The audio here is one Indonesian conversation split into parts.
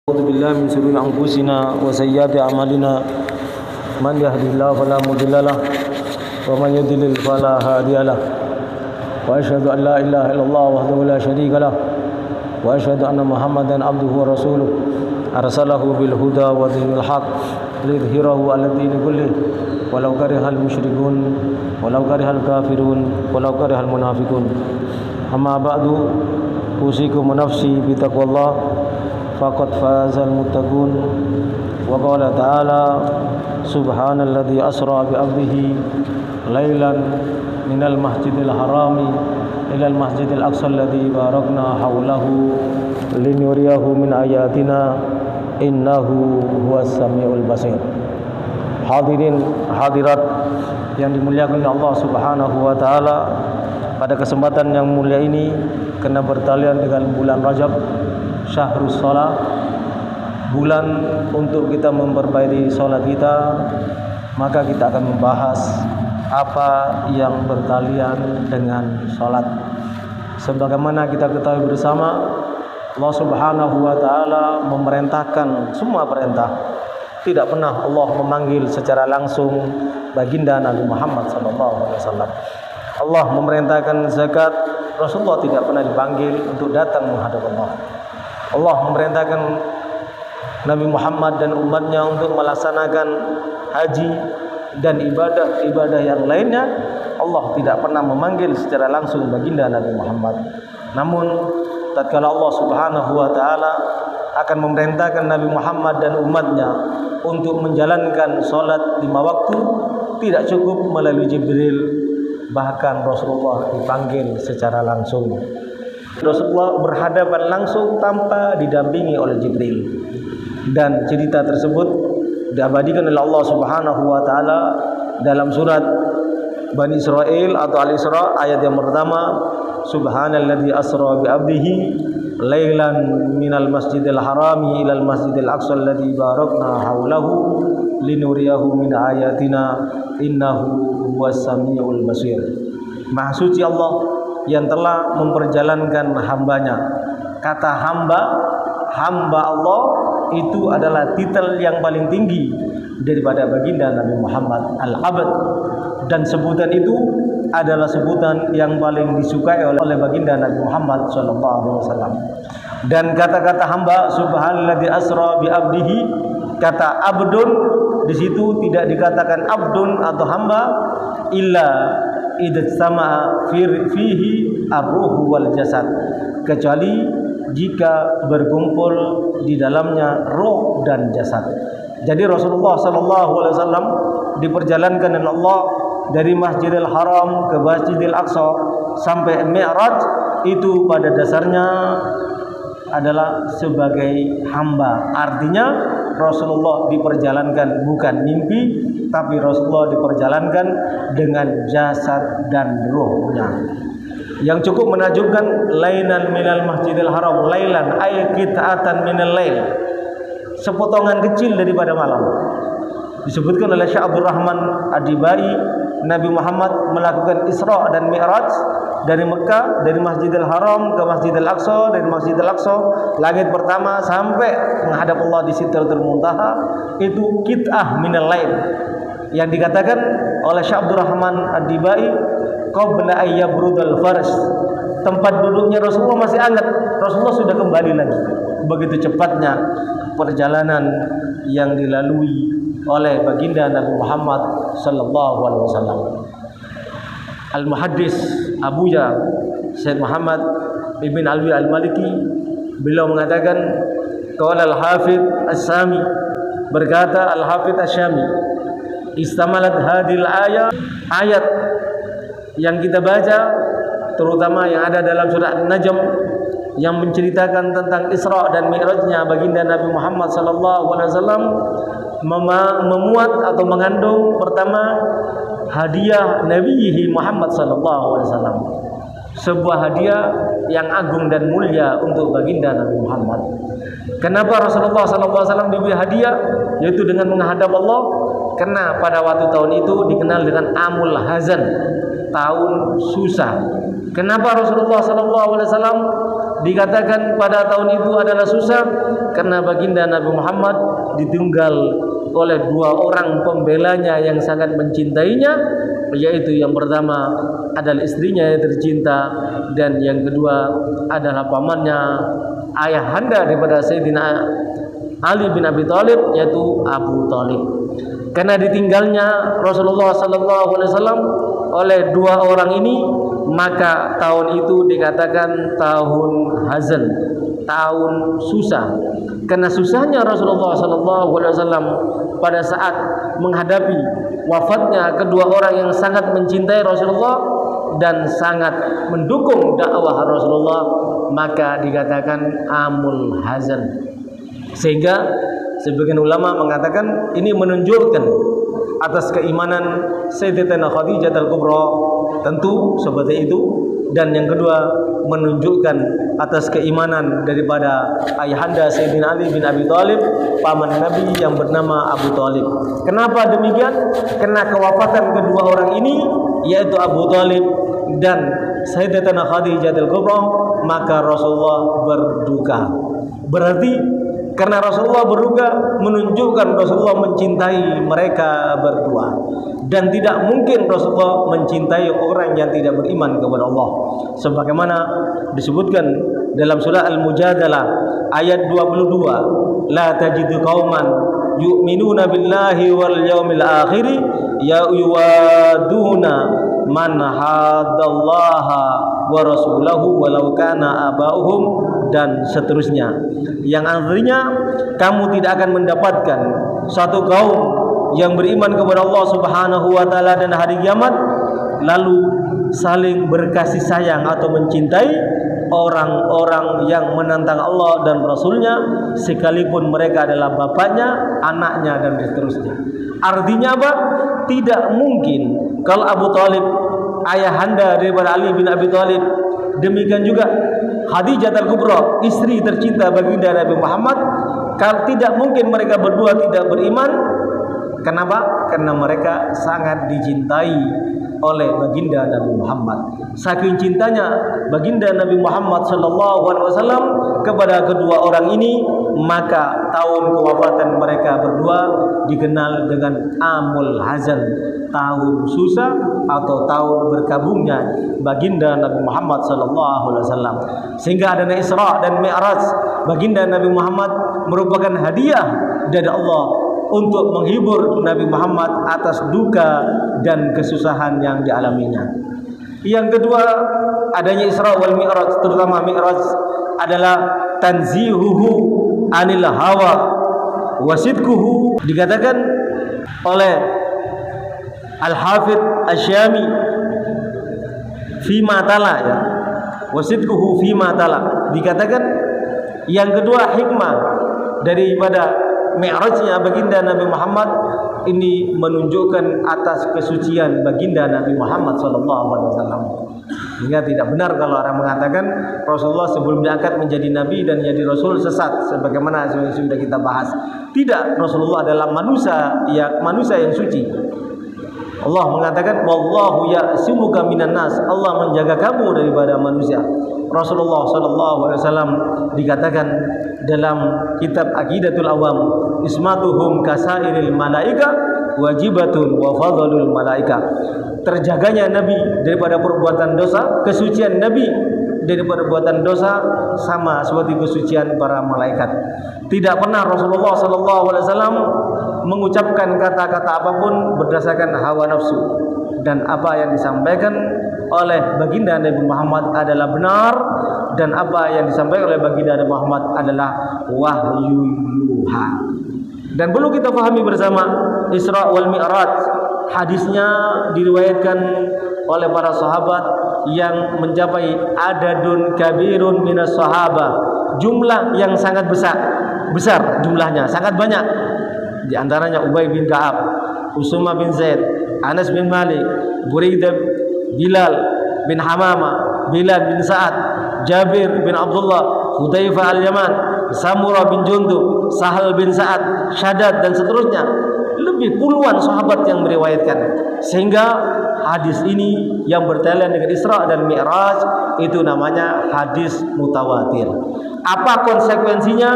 أعوذ بالله من شرور أنفسنا وسيئات أعمالنا من يهده الله فلا مضل له ومن يضلل فلا هادي له وأشهد أن لا إله إلا الله وحده لا شريك له وأشهد أن محمدا عبده ورسوله أرسله بالهدى ودين الحق ليظهره على الدين كله ولو كره المشركون ولو كره الكافرون ولو كره المنافقون أما بعد أوصيكم ونفسي بتقوى الله faqad fazal muttaqun wa qala ta'ala subhanalladzi asra bi 'abdihi lailan minal masjidil harami ilal masjidil aqsa alladzi barakna haulahu linuriyahu min ayatina innahu huwas samiul basir. Hadirin hadirat yang dimuliakan oleh Allah Subhanahu wa taala, pada kesempatan yang mulia ini kena bertalian dengan bulan Rajab, Syahrus Shalah, bulan untuk kita memperbaiki salat kita, maka kita akan membahas apa yang bertalian dengan salat. Sebagaimana kita ketahui bersama, Allah Subhanahu wa taala memerintahkan semua perintah. Tidak pernah Allah memanggil secara langsung baginda Nabi Muhammad SAW. Allah memerintahkan zakat, Rasulullah tidak pernah dipanggil untuk datang menghadap Allah. Allah memerintahkan Nabi Muhammad dan umatnya untuk melaksanakan haji dan ibadah-ibadah yang lainnya. Allah tidak pernah memanggil secara langsung baginda Nabi Muhammad. Namun tatkala Allah Subhanahu wa taala akan memerintahkan Nabi Muhammad dan umatnya untuk menjalankan salat 5 waktu, tidak cukup melalui Jibril, bahkan Rasulullah dipanggil secara langsung. Rasulullah berhadapan langsung tanpa didampingi oleh Jibril. Dan cerita tersebut diabadikan oleh Allah Subhanahu wa taala dalam surat Bani Israil atau Al-Isra ayat yang pertama, subhanalladzi asra bi 'abdihi lailan minal masjidil harami ilal masjidil aqsa alladzi barakna haulahu linuriyahu min ayatina innahu huwas samiul basir. Maha suci Allah yang telah memperjalankan hambanya. Kata hamba Allah itu adalah titel yang paling tinggi daripada baginda Nabi Muhammad, Al-Abd, dan sebutan itu adalah sebutan yang paling disukai oleh baginda Nabi Muhammad SAW. Dan kata-kata hamba, subhanalladzi asra bi 'abdihi, kata abdun di situ tidak dikatakan abdun atau hamba illa idtsama fihi ar-ruh wal jasad, kecuali jika berkumpul di dalamnya roh dan jasad. Jadi Rasulullah SAW diperjalankan oleh Allah dari Masjidil Haram ke Masjidil Aqsa sampai Mi'raj, itu pada dasarnya adalah sebagai hamba. Artinya Rasulullah diperjalankan bukan mimpi, tapi Rasulullah diperjalankan dengan jasad dan ruhnya. Yang cukup menakjubkan, lainan minal masjidil haram, lailan ay qita'atan minal lail, sepotongan kecil daripada malam. Disebutkan oleh Syekh Abdul Rahman Ad-Dibai, Nabi Muhammad melakukan Isra dan Mi'raj dari Mekah, dari Masjidil Haram ke Masjidil Aqsa, dari Masjidil Aqsa langit pertama sampai menghadap Allah di Sidratul Muntaha, itu qit'ah minal lail. Yang dikatakan oleh Syekh Abdul Rahman Ad-Dibai, qabla ayyabrudal fars, tempat duduknya Rasulullah masih hangat, Rasulullah sudah kembali lagi. Begitu cepatnya perjalanan yang dilalui oleh baginda Nabi Muhammad sallallahu alaihi wasallam. Al-Muhaddis Abuya Syekh Muhammad Ibn Alwi Al-Maliki, beliau mengatakan, qala Al-Hafidz As-Sami, berkata Al-Hafidz As-Sami, istamalat hadil ayat yang kita baca, terutama yang ada dalam surat An-Najm yang menceritakan tentang Isra dan Mi'rajnya baginda Nabi Muhammad sallallahu alaihi wasallam, memuat atau mengandung pertama hadiah Nabi Muhammad sallallahu alaihi wasallam, sebuah hadiah yang agung dan mulia untuk baginda Nabi Muhammad. Kenapa Rasulullah sallallahu alaihi wasallam diberi hadiah, yaitu dengan menghadap Allah? Karena pada waktu tahun itu dikenal dengan Amul Hazan, tahun susah. Kenapa Rasulullah sallallahu alaihi wasallam dikatakan pada tahun itu adalah susah karena baginda Nabi Muhammad ditinggal oleh dua orang pembelanya yang sangat mencintainya, yaitu yang pertama adalah istrinya yang tercinta, dan yang kedua adalah pamannya, ayahanda daripada Sayyidina Ali bin Abi Thalib, yaitu Abu Thalib. Karena ditinggalnya Rasulullah SAW oleh dua orang ini, maka tahun itu dikatakan tahun hazan, tahun susah. Karena susahnya Rasulullah SAW pada saat menghadapi wafatnya kedua orang yang sangat mencintai Rasulullah dan sangat mendukung dakwah Rasulullah, maka dikatakan amul hazan. Sehingga sebagian ulama mengatakan ini menunjukkan atas keimanan Sayyidatina Khadijah al-Kubra, tentu seperti itu. Dan yang kedua menunjukkan atas keimanan daripada ayahanda Sayyidina Ali bin Abi Thalib, paman Nabi yang bernama Abu Thalib. Kenapa demikian? Karena kewafatan kedua orang ini, yaitu Abu Thalib dan Sayyidatina Khadijah al-Kubra, maka Rasulullah berduka. Berarti karena Rasulullah berduka menunjukkan Rasulullah mencintai mereka berdua, dan tidak mungkin Rasulullah mencintai orang yang tidak beriman kepada Allah, sebagaimana disebutkan dalam surah Al-Mujadalah ayat 22, la tajidu qauman yu'minuna billahi wal yaumil akhir yuwaduna man haddallaha wa rasulahu walau kana aba'uhum, dan seterusnya, yang artinya kamu tidak akan mendapatkan suatu kaum yang beriman kepada Allah Subhanahu wa taala dan hari kiamat lalu saling berkasih sayang atau mencintai orang-orang yang menentang Allah dan Rasulnya, sekalipun mereka adalah bapaknya, anaknya, dan seterusnya. Artinya apa? Tidak mungkin kalau Abu Thalib, ayahanda daripada Ali bin Abi Thalib, demikian juga Khadijah al-Kubra, istri tercinta baginda Nabi Muhammad, kalau tidak mungkin mereka berdua tidak beriman. Kenapa? Karena mereka sangat dicintai oleh baginda Nabi Muhammad. Saking cintanya baginda Nabi Muhammad SAW kepada kedua orang ini, maka tahun kewafatan mereka berdua dikenal dengan Amul Hazan, tahun susah atau tahun berkabungnya baginda Nabi Muhammad SAW. Sehingga adanya Isra dan Mi'raj baginda Nabi Muhammad merupakan hadiah dari Allah untuk menghibur Nabi Muhammad atas duka dan kesusahan yang dialaminya. Yang kedua, adanya Isra wal Mi'raj, terutama Mi'raj, adalah tanzihuhu anil hawa wasidkuhu. Dikatakan oleh Al-Hafidh Asy-Syami fima tala, ya, wasidkuhu fima tala. Dikatakan yang kedua hikmah daripada Mi'rajnya baginda Nabi Muhammad ini menunjukkan atas kesucian baginda Nabi Muhammad SAW. Hingga tidak benar kalau orang mengatakan Rasulullah sebelum diangkat menjadi Nabi dan jadi Rasul sesat, sebagaimana sudah kita bahas. Tidak, Rasulullah adalah manusia yang suci. Allah mengatakan wallahu ya'simuka minan nas, Allah menjaga kamu daripada manusia. Rasulullah SAW dikatakan dalam kitab Aqidatul Awam, ismatuhum kasairil malaika wajibatun wa fadlul malaika. Terjaganya Nabi daripada perbuatan dosa, kesucian Nabi daripada perbuatan dosa sama seperti kesucian para malaikat. Tidak pernah Rasulullah SAW mengucapkan kata-kata apapun berdasarkan hawa nafsu, dan apa yang disampaikan oleh baginda Nabi Muhammad adalah benar, dan apa yang disampaikan oleh baginda Nabi Muhammad adalah wahyu yuha. Dan perlu kita pahami bersama, Isra wal Mi'raj hadisnya diriwayatkan oleh para sahabat yang mencapai adadun kabirun minas sahabah, jumlah yang sangat besar jumlahnya, sangat banyak. Di antaranya Ubay bin Ka'ab, Usama bin Zaid, Anas bin Malik, Buraidah, Bilal bin Hamama, Bilal bin Sa'ad, Jabir bin Abdullah, Hudzaifah al-Yaman, Samurah bin Jundub, Sahal bin Sa'ad, Syadad, dan seterusnya. Lebih puluhan sahabat yang meriwayatkan. Sehingga hadis ini yang bertalian dengan Isra dan Mi'raj itu namanya hadis mutawatir. Apa konsekuensinya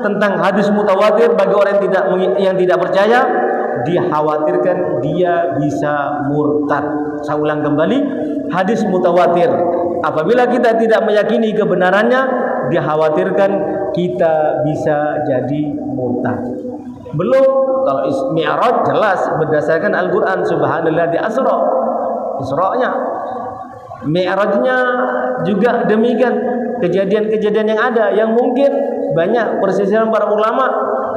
tentang hadis mutawatir bagi orang yang tidak percaya? Dikhawatirkan dia bisa murtad. Saya ulang kembali, hadis mutawatir apabila kita tidak meyakini kebenarannya, dikhawatirkan kita bisa jadi murtad. Belum kalau Mi'raj jelas berdasarkan Al-Qur'an, subhanallah di Isra-nya. Mi'rajnya juga demikian, kejadian-kejadian yang ada yang mungkin banyak persisiran para ulama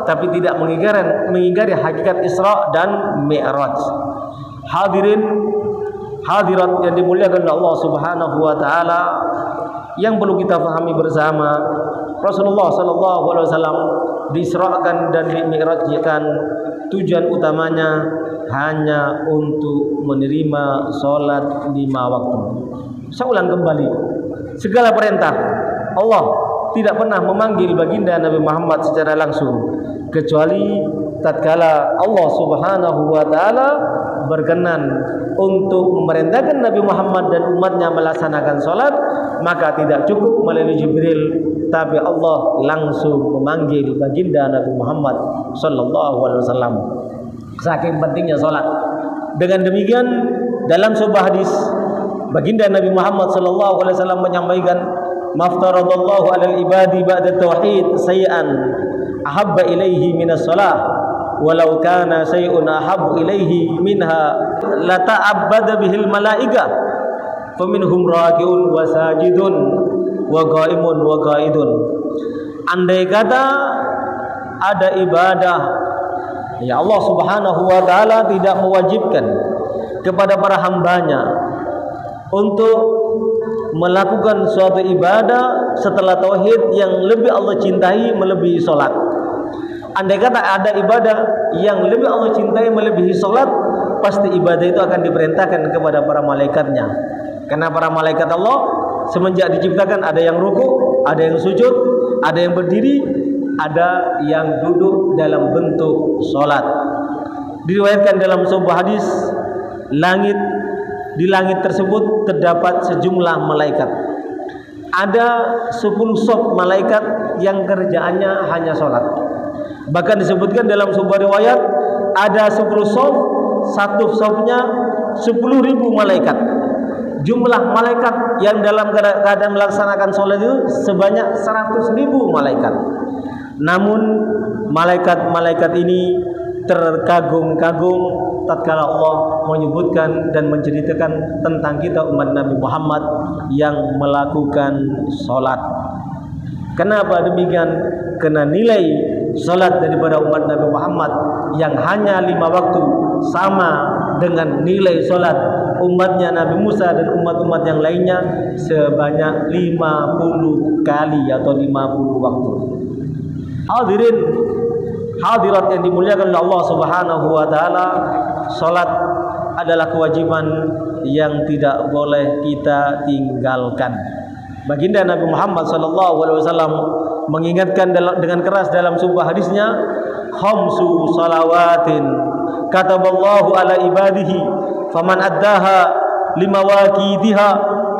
tapi tidak mengingkari hakikat Isra dan Mi'raj. Hadirin hadirat yang dimuliakan Allah Subhanahu wa taala, yang perlu kita pahami bersama, Rasulullah sallallahu alaihi wasallam diisrakan dan dimi'rajkan, tujuan utamanya hanya untuk menerima salat 5 waktu. Saya ulang kembali, segala perintah Allah tidak pernah memanggil baginda Nabi Muhammad secara langsung, kecuali tatkala Allah Subhanahu wa taala berkenan untuk memerintahkan Nabi Muhammad dan umatnya melaksanakan salat, maka tidak cukup melalui Jibril, tapi Allah langsung memanggil baginda Nabi Muhammad sallallahu alaihi wasallam. Saking pentingnya salat. Dengan demikian dalam sebuah hadis baginda Nabi Muhammad sallallahu alaihi wasallam menyampaikan, "Maftaradallahu 'alal ibadi ba'da tauhid sayyan ahabba ilaihi minas salah, walau kana syai'un ahabbu ilaihi minha la ta'abbada bihil malaika, faminhum raki'un wa sajidun wa qa'imun wa qa'idun." Andai kata ada ibadah ya Allah Subhanahu wa taala tidak mewajibkan kepada para hambanya untuk melakukan suatu ibadah setelah tauhid yang lebih Allah cintai melebihi salat. Andai kata ada ibadah yang lebih Allah cintai melebihi salat, pasti ibadah itu akan diperintahkan kepada para malaikatnya. Karena para malaikat Allah semenjak diciptakan ada yang ruku, ada yang sujud, ada yang berdiri, ada yang duduk dalam bentuk salat. Diriwayatkan dalam sebuah hadis, di langit tersebut terdapat sejumlah malaikat. Ada 10 saf malaikat yang kerjaannya hanya salat. Bahkan disebutkan dalam sebuah riwayat ada 10 saf, satu safnya 10.000 malaikat. Jumlah malaikat yang dalam keadaan melaksanakan salat itu sebanyak 100.000 malaikat. Namun malaikat-malaikat ini terkagum-kagum tatkala Allah menyebutkan dan menceritakan tentang kita umat Nabi Muhammad yang melakukan salat. Kenapa demikian? Karena nilai salat daripada umat Nabi Muhammad yang hanya 5 waktu sama dengan nilai salat umatnya Nabi Musa dan umat-umat yang lainnya sebanyak 50 kali atau 50 waktu. Hadirin hadirat yang dimuliakan oleh Allah Subhanahu wa taala, salat adalah kewajiban yang tidak boleh kita tinggalkan. Baginda Nabi Muhammad sallallahu alaihi wasallam mengingatkan dengan keras dalam sebuah hadisnya, khamsu salawatin kataballahu ala ibadihi faman addaha limawaqidiha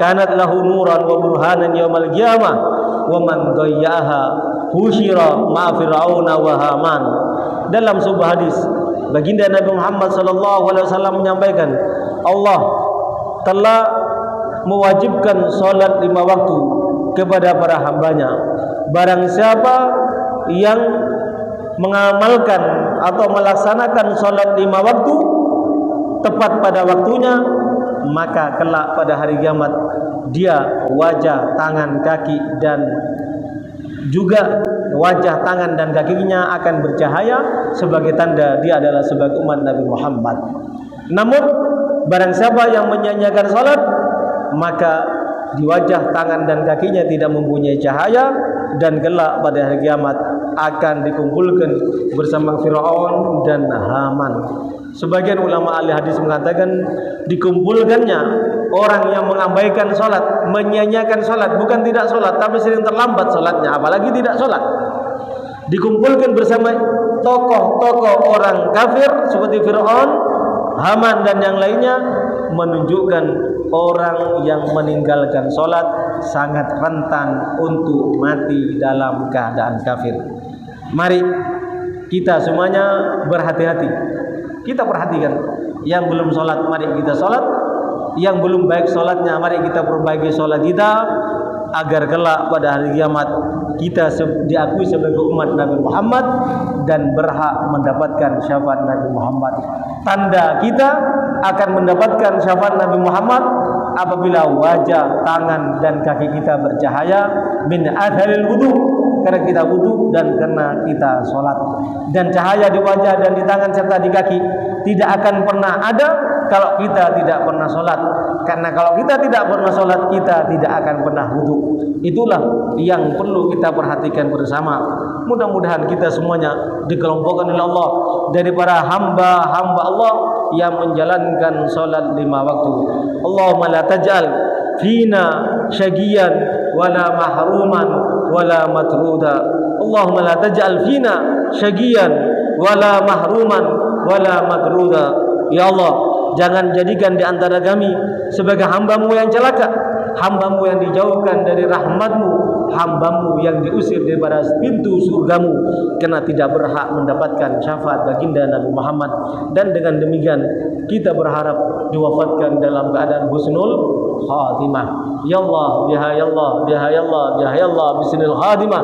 kanat lahu nuran wa burhanan yaumal qiyamah wa man dayyaha husyira ma fir'auna wa haman. Dalam sebuah hadis baginda Nabi Muhammad sallallahu alaihi wasallam menyampaikan, Allah telah mewajibkan salat 5 waktu kepada para hambanya. Barang siapa yang mengamalkan atau melaksanakan salat 5 waktu tepat pada waktunya, maka kelak pada hari kiamat dia wajah, tangan, kaki dan juga wajah, tangan dan kakinya akan bercahaya sebagai tanda dia adalah sebagai umat Nabi Muhammad. Namun barang siapa yang menyanyiakan salat, maka di wajah, tangan dan kakinya tidak mempunyai cahaya, dan kelak pada hari kiamat akan dikumpulkan bersama Firaun dan Haman. Sebagian ulama ahli hadis mengatakan dikumpulkannya orang yang mengabaikan salat, menyanyiakan salat, bukan tidak salat tapi sering terlambat salatnya, apalagi tidak salat. Dikumpulkan bersama tokoh-tokoh orang kafir seperti Firaun, Haman dan yang lainnya, menunjukkan orang yang meninggalkan sholat sangat rentan untuk mati dalam keadaan kafir. Mari kita semuanya berhati-hati. Kita perhatikan, yang belum sholat mari kita sholat, yang belum baik sholatnya mari kita perbaiki sholat kita, agar kelak pada hari kiamat kita diakui sebagai umat Nabi Muhammad dan berhak mendapatkan syafaat Nabi Muhammad. Tanda kita akan mendapatkan syafaat Nabi Muhammad apabila wajah, tangan dan kaki kita bercahaya min atharil wudu, karena kita wudu dan karena kita sholat. Dan cahaya di wajah dan di tangan serta di kaki tidak akan pernah ada kalau kita tidak pernah sholat. Karena kalau kita tidak pernah sholat, kita tidak akan pernah wudu. Itulah yang perlu kita perhatikan bersama. Mudah-mudahan kita semuanya dikelompokkan oleh Allah dari para hamba-hamba Allah yang menjalankan sholat 5 waktu. Allahumma la taj'al fina syagiyan wala mahruman wala matruda. Allahumma la taj'al fina syagiyan wala mahruman wala matruda. Ya Allah, jangan jadikan di antara kami sebagai hamba-Mu yang celaka, hamba-Mu yang dijauhkan dari rahmat-Mu, hamba-Mu yang diusir daripada pintu surga-Mu karena tidak berhak mendapatkan syafaat baginda Nabi Muhammad. Dan dengan demikian kita berharap diwafatkan dalam keadaan husnul khatimah. Ya Allah, biha ya Allah, biha ya Allah, biha ya Allah, bismil khatimah.